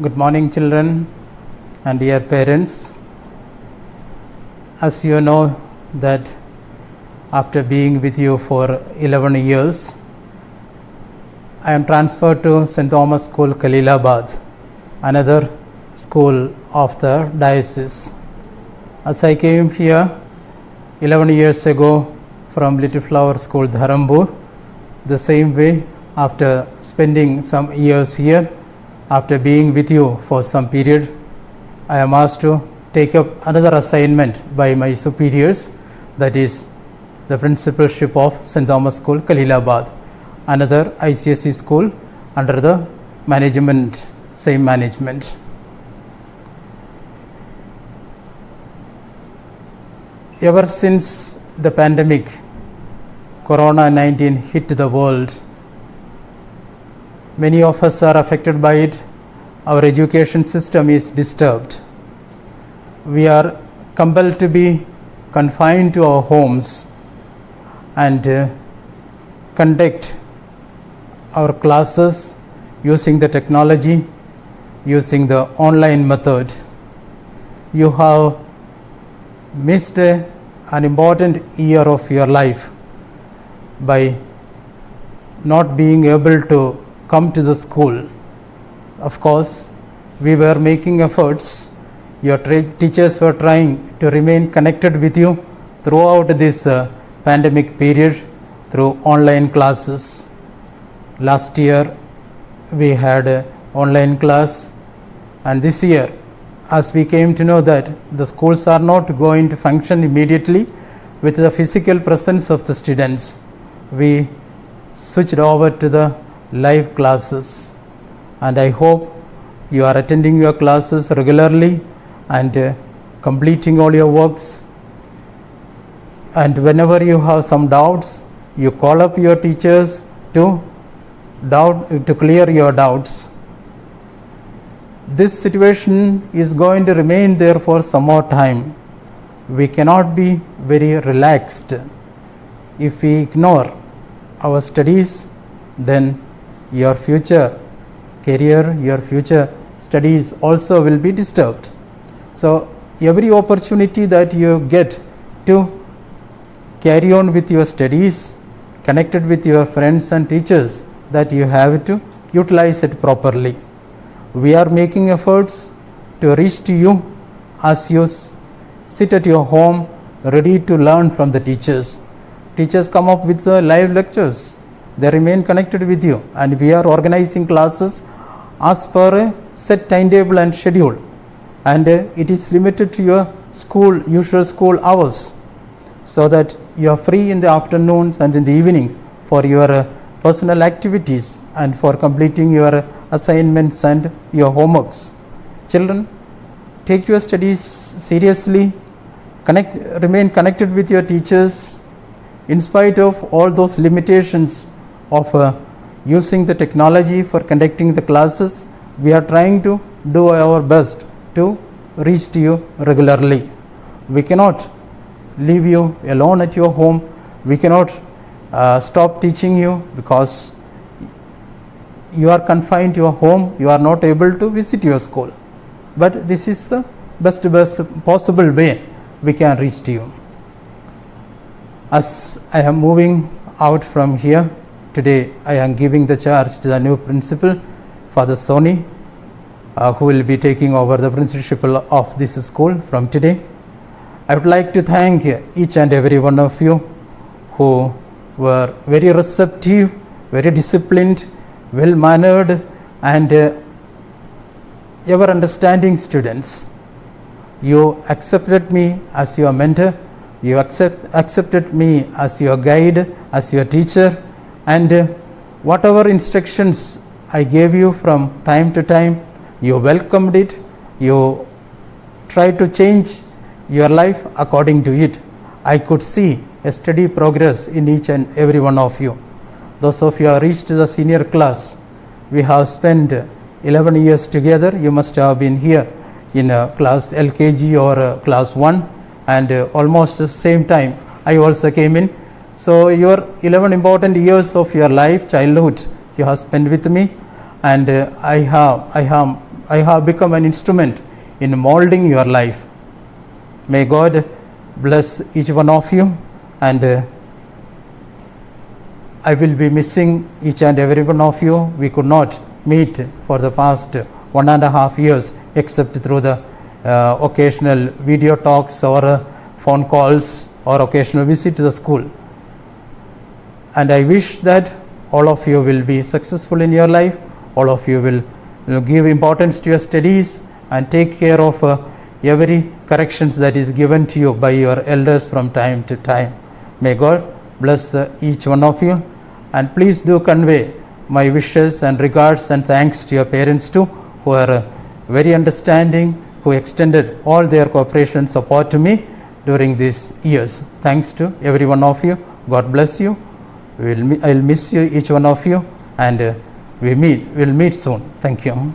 Good morning, children and dear parents. As you know that after being with you for 11 years, I am transferred to St. Thomas School, Khalilabad, another school of the diocese. As I came here 11 years ago from Little Flower School, Dharampur, the same way after spending some years here, after being with you for some period, I am asked to take up another assignment by my superiors, that is the principalship of St. Thomas School, Khalilabad, another ICSE school under the management, same management. Ever since the pandemic, Corona-19 hit the world, many of us are affected by it. Our education system is disturbed. We are compelled to be confined to our homes and conduct our classes using the technology, using the online method. You have missed an important year of your life by not being able to come to the school. Of course, we were making efforts. Your teachers were trying to remain connected with you throughout this pandemic period through online classes. Last year, we had an online class, and this year, as we came to know that the schools are not going to function immediately with the physical presence of the students, we switched over to the live classes, and I hope you are attending your classes regularly and completing all your works. And whenever you have some doubts, you call up your teachers to clear your doubts. This situation is going to remain there for some more time. We cannot be very relaxed. If we ignore our studies, then your future career, your future studies also will be disturbed. So every opportunity that you get to carry on with your studies, connected with your friends and teachers, that you have to utilize it properly. We are making efforts to reach to you as you sit at your home ready to learn from the teachers. Teachers come up with the live lectures. They remain connected with you, and we are organizing classes as per a set timetable and schedule, and it is limited to your usual school hours, so that you are free in the afternoons and in the evenings for your personal activities and for completing your assignments and your homeworks. Children, take your studies seriously, remain connected with your teachers. In spite of all those limitations of using the technology for conducting the classes, we are trying to do our best to reach to you regularly. We cannot leave you alone at your home. We cannot stop teaching you because you are confined to your home. You are not able to visit your school. But this is the best possible way we can reach to you. As I am moving out from here, today I am giving the charge to the new principal, Father Sony, who will be taking over the principal of this school from today. I would like to thank each and every one of you who were very receptive, very disciplined, well-mannered, and ever understanding students. You accepted me as your mentor. You accepted me as your guide, as your teacher, and whatever instructions I gave you from time to time, you welcomed it. You tried to change your life according to it. I could see a steady progress in each and every one of you. Those of you who have reached the senior class, we have spent 11 years together. You must have been here in class LKG or class 1, and almost the same time I also came in. So your 11 important years of your life, childhood, you have spent with me, and I have I have become an instrument in molding your life. May God bless each one of you, and I will be missing each and every one of you. We could not meet for the past 1.5 years except through the occasional video talks or phone calls or occasional visit to the school. And I wish that all of you will be successful in your life. All of you will give importance to your studies and take care of every corrections that is given to you by your elders from time to time. May God bless each one of you, and please do convey my wishes and regards and thanks to your parents too, who are very understanding, who extended all their cooperation and support to me during these years. Thanks to every one of you. God bless you. I'll miss you, each one of you, and we'll meet soon. Thank you.